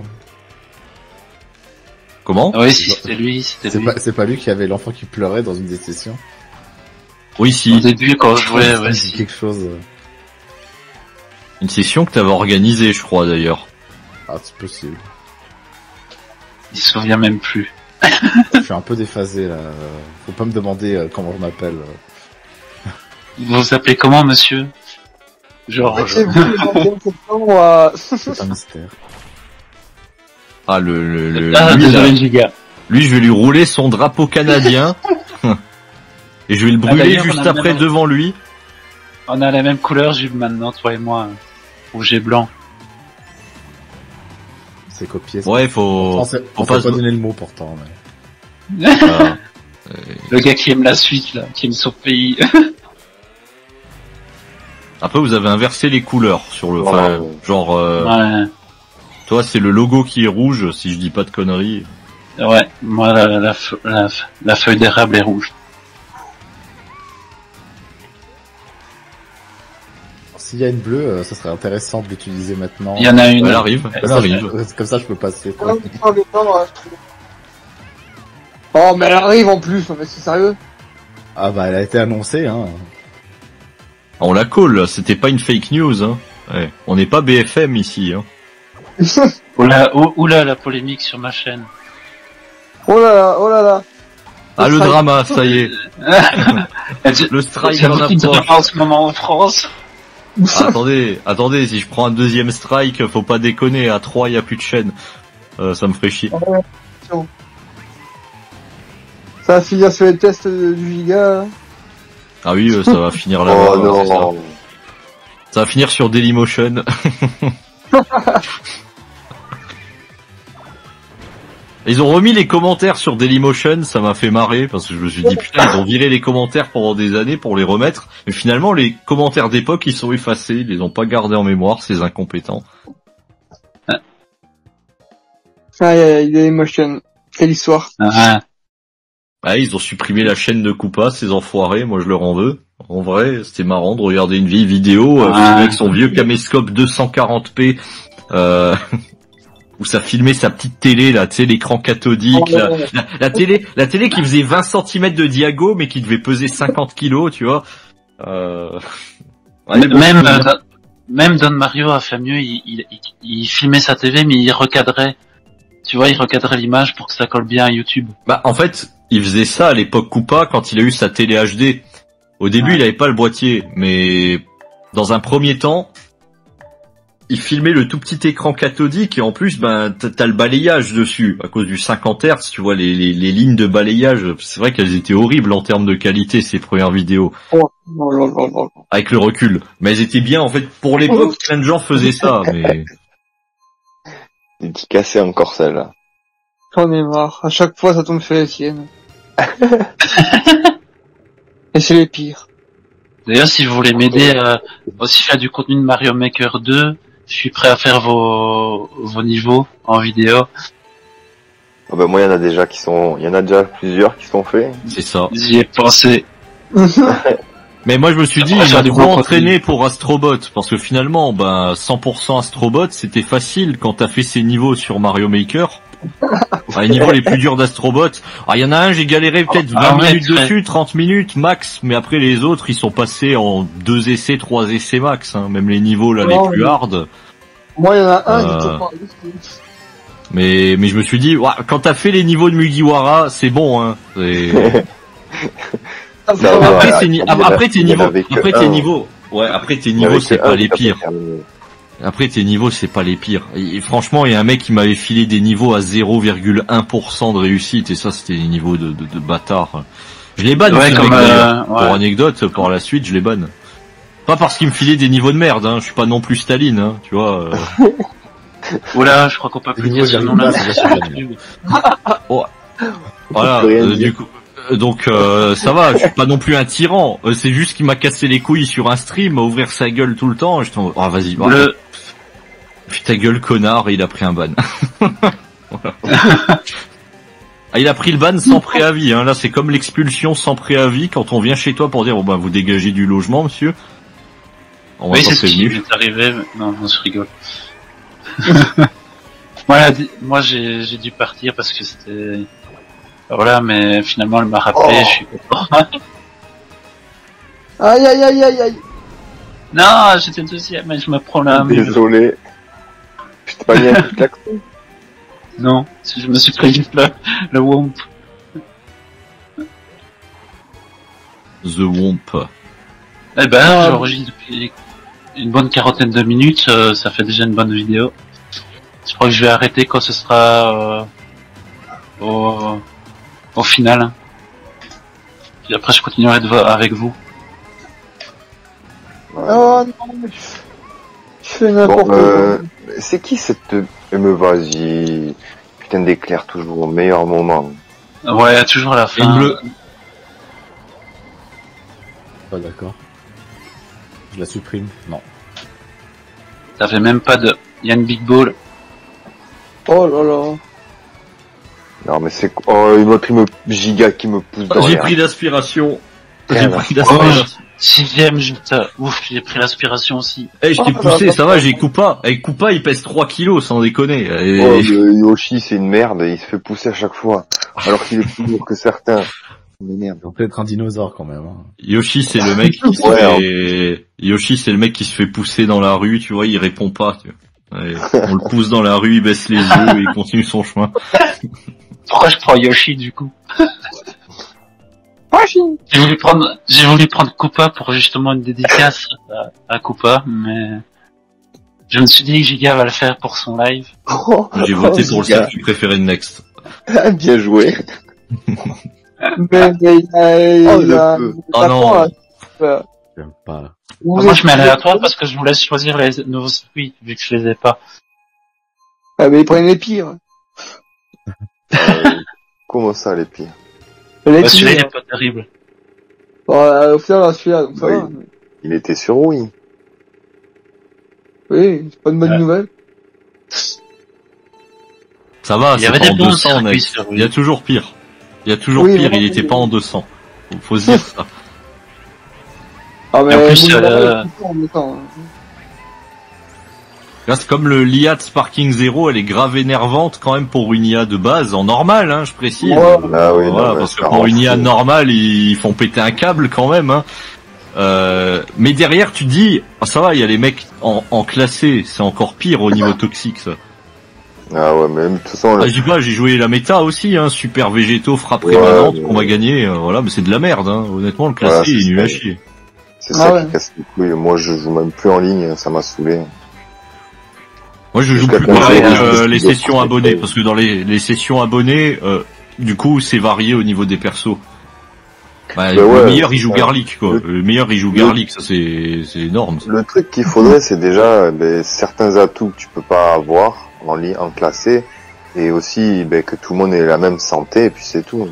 Comment? Oui, si c'était lui, C'est pas lui qui avait l'enfant qui pleurait dans une des sessions. Oui, si. Au début, quand je jouais, ouais, si. Quelque chose. Une session que t'avais organisée, je crois, d'ailleurs. Ah, c'est possible. Il se souvient même plus. Je suis un peu déphasé là. Faut pas me demander comment je m'appelle. Vous vous appelez comment, monsieur? Georges. C'est un mystère. Ah, lui, désolé, là, Giga. lui, je vais lui rouler son drapeau canadien. Et je vais le brûler juste après devant lui. On a la même couleur, Jules, maintenant, toi et moi. Rouge et blanc. C'est copié. Ouais, faut pas donner le mot pourtant. Mais... Le gars qui aime la Suisse, là, qui aime son pays. Après, vous avez inversé les couleurs sur le, genre, ouais. Toi, c'est le logo qui est rouge, si je dis pas de conneries. Ouais, moi, la feuille d'érable est rouge. S'il y a une bleue, ça serait intéressant de l'utiliser maintenant. Il y en a une. Elle arrive. Comme ça, je peux passer. Oh, mais elle arrive en plus, mais c'est sérieux? Ah bah, elle a été annoncée, hein. On la colle, c'était pas une fake news, hein. Ouais. On n'est pas BFM ici, hein. Oula, la polémique sur ma chaîne. Oh là là. Ah, le drama, ça y est. Le strike en approche. En ce moment en France. Ah, attendez, si je prends un deuxième strike, faut pas déconner, à 3 y a plus de chaîne. Ça me ferait chier. Ça va finir sur les tests du Giga. Ah oui, ça va finir là-bas. Ça va finir sur Dailymotion. Ils ont remis les commentaires sur Dailymotion, ça m'a fait marrer, parce que je me suis dit, putain, ils ont viré les commentaires pendant des années pour les remettre, mais finalement, les commentaires d'époque, ils sont effacés, ils les ont pas gardés en mémoire, ces incompétents. Dailymotion. Quelle histoire. Ah, ils ont supprimé la chaîne de Koopa, ces enfoirés, moi je leur en veux. En vrai, c'était marrant de regarder une vieille vidéo, avec son vieux caméscope 240p, où ça filmait sa petite télé, là, tu sais, l'écran cathodique, la télé qui faisait 20 cm de diago, mais qui devait peser 50 kilos, tu vois. Ouais, même Don Mario a fait mieux, il filmait sa TV, mais il recadrait. Tu vois, il recadrait l'image pour que ça colle bien à YouTube. Bah, en fait, il faisait ça à l'époque Koopa quand il a eu sa télé HD. Au début, il avait pas le boîtier, mais dans un premier temps, il filmait le tout petit écran cathodique et en plus, ben, t'as le balayage dessus. À cause du 50 Hz, tu vois, les lignes de balayage, c'est vrai qu'elles étaient horribles en termes de qualité, ces premières vidéos. Avec le recul. Mais elles étaient bien, en fait, pour l'époque, plein de gens faisaient ça, mais... Dédicacé encore celle-là. J'en ai marre. À chaque fois, ça tombe sur les siennes. Et c'est les pires. D'ailleurs, si vous voulez m'aider à aussi faire du contenu de Mario Maker 2, je suis prêt à faire vos niveaux en vidéo. Ah bah moi, il y en a déjà plusieurs qui sont faits. C'est ça. J'y ai pensé. Mais moi je me suis dit, il a trop entraîné pour Astrobot, parce que finalement, ben 100% Astrobot, c'était facile quand t'as fait ces niveaux sur Mario Maker. Les niveaux les plus durs d'Astrobot. Il y en a un, j'ai galéré peut-être 20 minutes dessus, 30 minutes max, mais après les autres, ils sont passés en 2 essais, 3 essais max, hein. Même les niveaux là les plus hard. Moi il y en a un, mais je me suis dit, quand t'as fait les niveaux de Mugiwara, c'est bon, hein. Après tes niveaux, c'est pas les pires. Après tes niveaux, c'est pas les pires. Et franchement, il y a un mec qui m'avait filé des niveaux à 0,1% de réussite, et ça, c'était des niveaux de bâtard. Je les banne, pour anecdote, pour la suite, je les banne. Pas parce qu'il me filait des niveaux de merde, hein. Je suis pas non plus Staline, hein, tu vois. Oula, je crois qu'on peut plus dire ce nom-là. Voilà, du coup. Donc ça va, je suis pas non plus un tyran. C'est juste qu'il m'a cassé les couilles sur un stream, à ouvrir sa gueule tout le temps. Et je t'en... Ah vas-y, puis ta gueule connard, et il a pris un ban. Il a pris le ban sans préavis. Hein. Là, c'est comme l'expulsion sans préavis quand on vient chez toi pour dire vous dégagez du logement, monsieur. Oui, c'est ce qui m'est arrivé. Non, je rigole. Moi, j'ai dû partir parce que c'était. Voilà, mais finalement, elle m'a rappelé, je suis content. Aïe. Non, j'étais deuxième, mais je me prends la main. Désolé. Je t'ai pas mis un coup de klaxon. Non, je me suis pris juste le Womp. The Womp. Eh ben, j'enregistre depuis une bonne quarantaine de minutes, ça fait déjà une bonne vidéo. Je crois que je vais arrêter quand ce sera au final. Puis après, je continuerai avec vous. Oh non, mais je fais n'importe quoi. C'est qui cette... Me vas-y... Putain d'éclair toujours au meilleur moment. Ouais, toujours à la fin. Bleu. Pas d'accord. Je la supprime. Non. T'avais même pas de Yann Big Ball. Oh là là. Non mais c'est... Oh, une autre giga qui me pousse dans J'ai l'air. pris l'aspiration. J'ai Merde. pris l'aspiration. 6ème, ouf, j'ai pris l'aspiration aussi. Eh, je t'ai poussé, ça va, j'ai Koopa. Avec Koopa, il pèse 3 kilos, sans déconner. Oh, le Yoshi c'est une merde, il se fait pousser à chaque fois. Alors qu'il est plus lourd que certains. Mais merde. On peut être un dinosaure quand même. Hein. Yoshi, c'est le mec qui se fait... Yoshi, c'est le mec qui se fait pousser dans la rue, tu vois, il répond pas, tu vois. Ouais, on le pousse dans la rue, il baisse les yeux et il continue son chemin. Pourquoi je prends Yoshi, du coup? Yoshi. J'ai voulu prendre Koopa pour justement une dédicace à Koopa, mais je me suis dit que Giga va le faire pour son live. J'ai voté pour le circuit préféré de Next. Bien joué. Mais il a... Oh non. J'aime pas. Moi, je mets aléatoire parce que je vous laisse choisir les nouveaux circuits, vu que je les ai pas. Ah, mais ils prennent les pires. Comment ça les pires? Celui-là, il est pas terrible. Au final, celui-là, ça Oui. va. Il était sur Wii. Oui, c'est pas une bonne nouvelle. Ça va, Il y c'est avait pas des en bons 200, circuits Next. sur Wii. Il y a toujours pire. Il y a toujours Oui, pire, mais il bon, était oui. pas en 200. Faut se dire ça. Ah, mais Et en plus, tout en même temps, hein. Là, c'est comme le l'IA de Sparking Zero, elle est grave énervante quand même pour une IA de base, en normal, hein, je précise. Ouais. Ah oui, Voilà, non, parce que ça pour rend une IA fou. normale, ils font péter un câble quand même. Hein. Mais derrière, tu te dis, ah, ça va, il y a les mecs en classé, c'est encore pire au niveau toxique, ça. Ah ouais, mais de toute façon... Ah, je dis pas, j'ai joué la méta aussi, hein, super végétaux, frappe Ouais, rémanente, mais- qu'on va gagner, voilà, mais c'est de la merde, hein. Honnêtement, le classé, Voilà, il est c'est nul à ça. chier. C'est Ah ça ouais. qui casse les couilles. Moi, je joue même plus en ligne, ça m'a saoulé. Moi, je joue Jusqu'à plus quand avec j'ai- les j'ai- sessions abonnées, parce que dans les sessions abonnées, du coup, c'est varié au niveau des persos. Bah, Mais le ouais, meilleur, il c'est joue ça. Garlic, quoi. Le meilleur, il joue Le- Garlic, ça, c'est énorme, ça. Le truc qu'il faudrait, c'est déjà certains atouts que tu peux pas avoir en classé, et aussi que tout le monde ait la même santé, et puis c'est tout.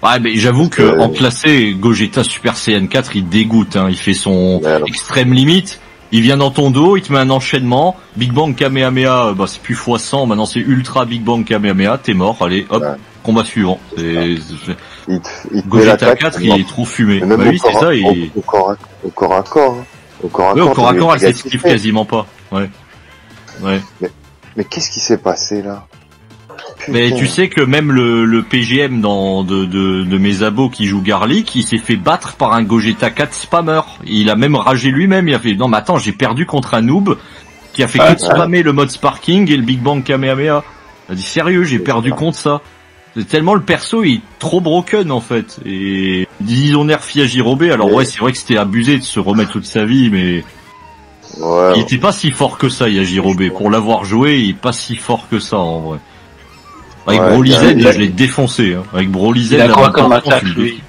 Ouais, mais j'avoue Parce que que- en classé, Gogeta Super Saiyan 4, il dégoûte, hein. Il fait son Mais alors- extrême limite. Il vient dans ton dos, il te met un enchaînement. Big Bang Kamehameha, bah, c'est plus x100, maintenant c'est Ultra Big Bang Kamehameha, t'es mort, allez, hop, Ouais. combat suivant. Il te met Gogeta l'attaque, 4, non. il est trop fumé. Mais même Bah oui, c'est ça, il... au corps à corps. Hein. Au corps à Ouais, au corps à t'as corps, des elle s'esquive négatifs. quasiment pas. Ouais. Ouais. Mais qu'est-ce qui s'est passé là? Mais Putain. tu sais que même le PGM de mes abos qui joue Garlic, il s'est fait battre par un Gogeta 4 spammer. Il a même ragé lui-même, il a fait, non mais attends, j'ai perdu contre un noob qui a fait que de spammer le mode Sparking et le Big Bang Kamehameha. Il a dit, sérieux, j'ai perdu contre ça. C'est tellement le perso, il est trop broken en fait. Et ils ont nerfé à Jirobe, alors ouais, c'est vrai que c'était abusé de se remettre toute sa vie, mais Ouais, il était pas si fort que ça, Yajirobe. Pour l'avoir joué, il est pas si fort que ça en vrai. Avec Ouais, Broly Z, il a- je l'ai défoncé. Hein. Avec Broly Z, Il a la quoi comme 20%, attaque, tu le lui? défies.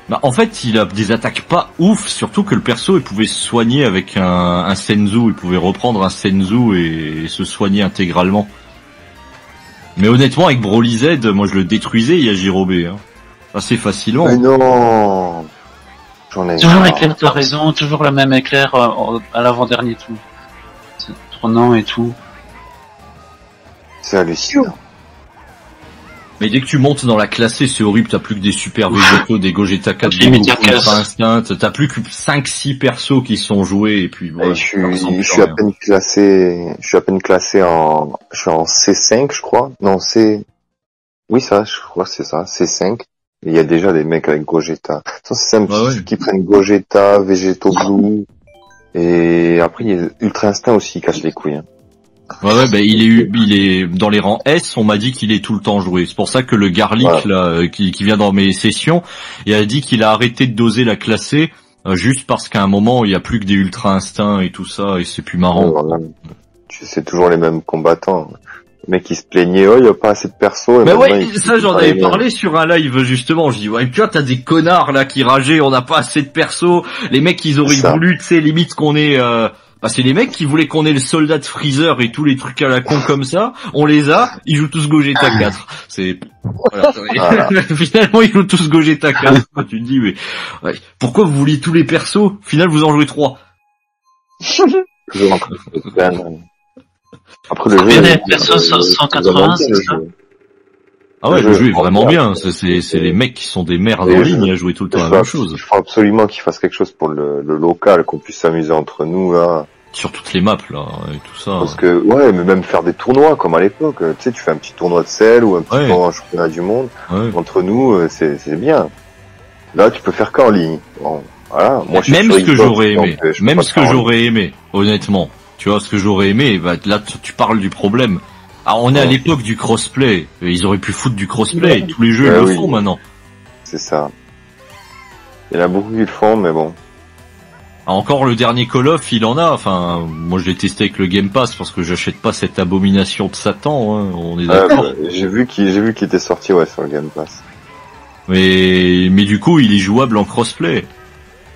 Bah, en fait, il a des attaques pas ouf, surtout que le perso, il pouvait se soigner avec un Senzu, il pouvait reprendre un Senzu et se soigner intégralement. Mais honnêtement, avec Broly Z, moi je le détruisais, Yajirobe, hein. Assez facilement. Mais non. J'en ai Toujours marre. éclair, t'as raison, toujours le même éclair à l'avant-dernier tour. C'est tournant et tout. C'est hallucinant. Mais dès que tu montes dans la classée, c'est horrible, t'as plus que des super végétaux, des Gogeta 4, des Limite, Goku il y a Ultra Instinct, t'as plus que 5-6 persos qui sont joués, et puis Et voilà. je suis à peine classé, je suis en C5, je crois. Non, oui, ça, je crois que c'est ça, C5. Et il y a déjà des mecs avec Gogeta. Ça, c'est simple, Ouais, ouais. ceux qui prennent Gogeta, Végéto Blue. Et après, il y a Ultra Instinct aussi, qui casse les couilles, hein. Ouais, bah il est dans les rangs S. On m'a dit qu'il est tout le temps joué. C'est pour ça que le Garlic là, qui vient dans mes sessions, il a dit qu'il a arrêté de doser la classée juste parce qu'à un moment il y a plus que des ultra instincts et tout ça et c'est plus marrant. C'est toujours les mêmes combattants. Le mec qui se plaignait, il y a pas assez de perso. Mais ouais, ça j'en avais parlé sur un live justement. Je dis ouais, tu vois, t'as des connards là qui rageaient, on n'a pas assez de perso. Les mecs ils auraient voulu, tu sais, limite qu'on ait. Bah c'est les mecs qui voulaient qu'on ait le soldat de Freezer et tous les trucs à la con comme ça. On les a, ils jouent tous Gogeta 4. C'est voilà. Finalement ils jouent tous Gogeta 4. Tu te dis mais ouais, pourquoi vous vouliez tous les persos? Au final vous en jouez 3. Après le jeu, les persos 180, c'est ça? Ah ouais, le jeu est vraiment bien. C'est les mecs qui sont des merdes en ligne à jouer tout le temps la même chose. Il faut absolument qu'ils fassent quelque chose pour le local, qu'on puisse s'amuser entre nous là. Sur toutes les maps là et tout ça. Parce que ouais, mais même faire des tournois comme à l'époque. Tu sais, tu fais un petit tournoi de sel ou un petit tournoi en championnat du monde entre nous, c'est bien. Là, tu peux faire qu'en ligne. Bon, voilà. Moi, même ce que j'aurais aimé, même ce que j'aurais aimé, honnêtement. Tu vois, ce que j'aurais aimé, bah, là, tu parles du problème. Alors, on est à l'époque du crossplay. Ils auraient pu foutre du crossplay. Tous les jeux le font maintenant. C'est ça. Il y en a beaucoup qui le font, mais bon. Alors, encore le dernier Call of, il en a. Enfin, moi, je l'ai testé avec le Game Pass parce que j'achète pas cette abomination de Satan. Hein. On est d'accord. J'ai vu qu'il était sorti sur le Game Pass. Mais du coup, il est jouable en crossplay.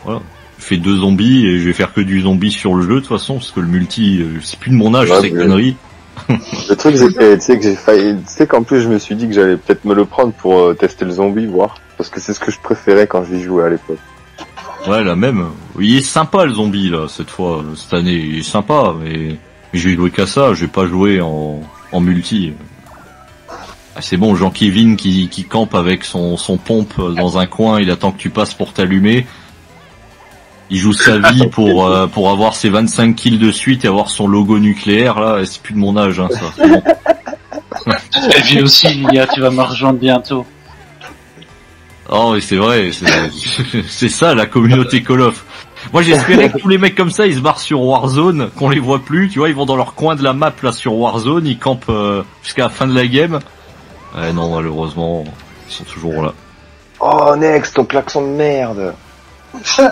Voilà. Je fais 2 zombies et je vais faire que du zombie sur le jeu de toute façon parce que le multi c'est plus de mon âge, c'est conneries. Le truc c'est tu sais que j'ai failli, tu sais qu'en plus je me suis dit que j'allais peut-être me le prendre pour tester le zombie, voir, parce que c'est ce que je préférais quand j'y jouais à l'époque. Ouais, la même. Il est sympa le zombie là cette fois, cette année, il est sympa, mais je vais jouer qu'à ça, je vais pas jouer en multi. Ah, c'est bon, Jean-Kevin qui campe avec son pompe dans un coin, il attend que tu passes pour t'allumer. Il joue sa vie pour avoir ses 25 kills de suite et avoir son logo nucléaire là, c'est plus de mon âge hein, ça. C'est bon. Et puis aussi, Lilia, tu vas me rejoindre bientôt. Oh mais c'est vrai, c'est ça la communauté Call of. Moi j'espérais que tous les mecs comme ça ils se barrent sur Warzone, qu'on les voit plus, tu vois, ils vont dans leur coin de la map là sur Warzone, ils campent jusqu'à la fin de la game. Non malheureusement, ils sont toujours là. Oh Next, ton klaxon de merde. Il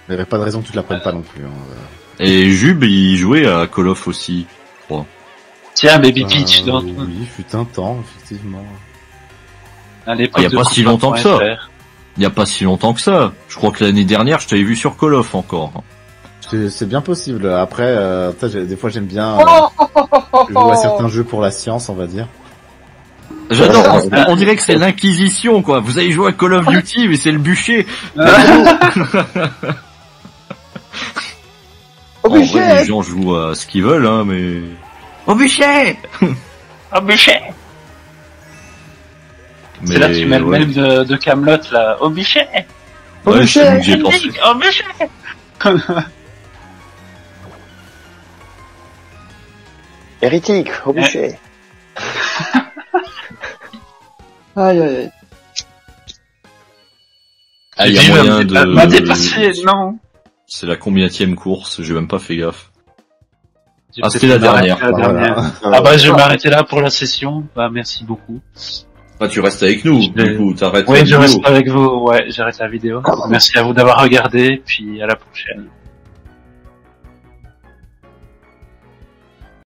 n'y avait pas de raison que tu te la prennes pas non plus. Hein. Et Jub, il jouait à Call of aussi, je crois. Tiens, Baby Peach, donc. Oui, fut un temps, effectivement. Il n'y a pas si longtemps que ça. Il n'y a pas si longtemps que ça. Je crois que l'année dernière, je t'avais vu sur Call of encore. C'est bien possible. Après, des fois j'aime bien jouer à certains jeux pour la science, on va dire. J'adore, on dirait que c'est l'Inquisition, quoi. Vous avez joué à Call of Duty, mais c'est le bûcher. En vrai, les gens jouent à ce qu'ils veulent, hein, mais... Au bûcher. Au bûcher. C'est là que tu mets le même de Camelot, là. Au bûcher. Au bûcher. J'ai pensé. Au bûcher. Hérétique, au bûcher. Aïe aïe aïe. Ah, il y a moyen m'a dépassé, non. C'est la combienième course, j'ai même pas fait gaffe. C'était la dernière. Ah bah je vais m'arrêter là pour la session. Bah merci beaucoup. Ah tu restes avec nous, du coup t'arrêtes. Oui, je reste avec vous. Ouais, j'arrête la vidéo. Merci à vous d'avoir regardé, puis à la prochaine.